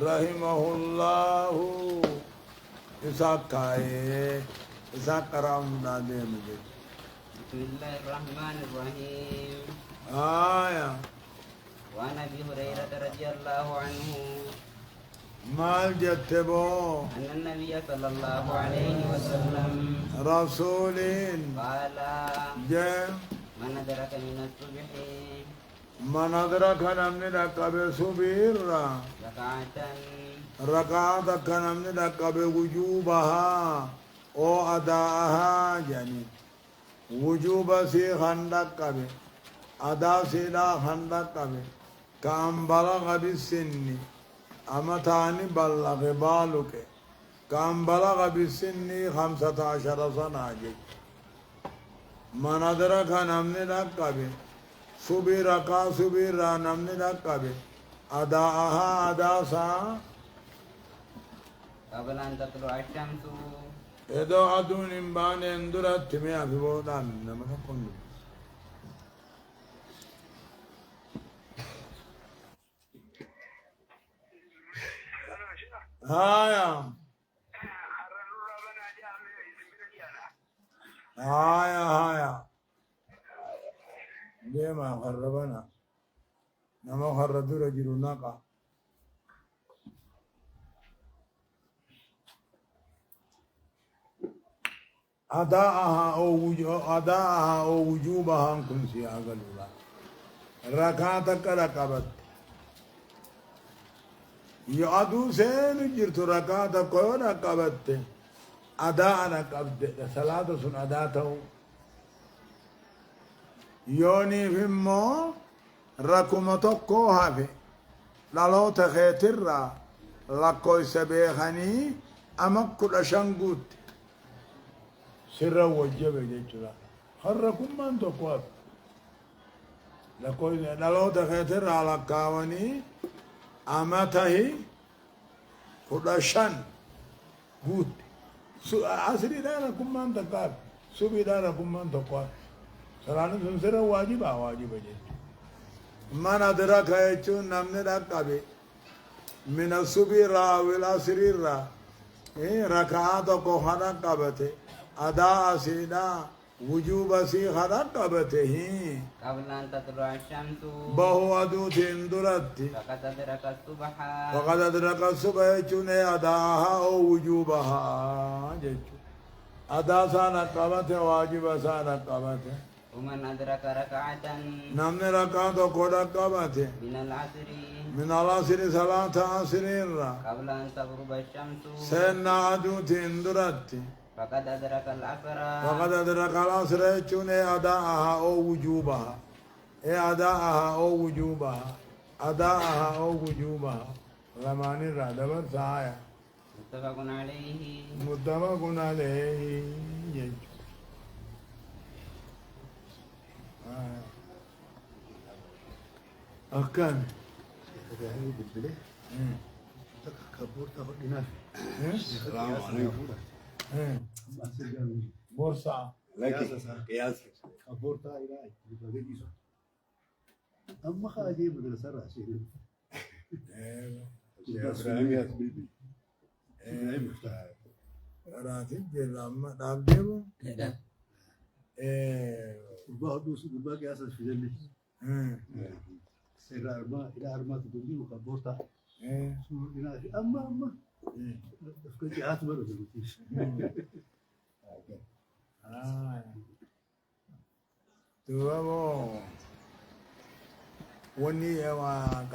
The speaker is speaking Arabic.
رحمه الله إساقائي إساقرام نادم. بسم الله الرحمن الرحيم. آية. وعن أبي هريرة رضي الله عنه مال جتبو أن النبي صلى الله عليه وسلم رسول قال جم من أدرك من الصبح من أدرك نمني لقب سبير ركعة كنمني لقب وجوبها أو أداءها يعني وجوب سي خندق قبل أداء سيدا خندق قبل كأن بلغ بالسن أما تاني بلغ بالك كأن بلغ بالسن 15 سنة جي من أدرك نمني لقب سبير ركعة سبير نمني لقب أداءها أداء سا قبل أن تطلع الشمس إذا أدون إمبان اندرت تميا في بودان نما تكون هايا هايا هايا ديما خربنا نما خردو رجل ناقا أداءها أو وجوبها كن سياق الأولى ركعتك ركبت يعدو سين جرت ركعتك ركبت أداء ركبت صلاة سن أداته يوني فيمو ركمتك هافي لالو تخيتر لكو سبيخني أمك كل شنقوت سر وجب جيتلا خركم من تقوات لكوي لو تخيتر على كاوني أمته كدشان قوت عصري داركم من تقاب سبي داركم من تقوات سلام سر واجب جيت من أدرك يجون نمني ركابي من السبي را ولا سرير را ركعات کو خنا قبته أداء سيدا وجوب سي خرقبته قبل أن تطلع الشمس بهو أدو تندرت فقد أدرك الصبح فقد أدرك الصبح يجون أداءها أو وجوبها أداء سانا قبته واجب سانا قبته ومن أدرك ركعة نمن ركعة قد قبته من العصر صلاة عصر قبل أن تغرب الشمس سينا أدو تندرت فقد أدرك العصر فقد أدرك العصر يجون أداءها أو وجوبها أداءها أو وجوبها أداءها أو وجوبها لمن الرادبر سايا متفق عليه متفق عليه أكان السلام عليكم. بورصة لكن قياس خبرتها إلى بديسو أما خاجي مدرسة راسين إبراهيم يا حبيبي إبراهيم مفتاح راتب جلما دابديرو وبعض وباقي أساس في جنة سير إلى أرما تدوني وخبرتها أما فكرت عاتبة ولا tu amo wani yawa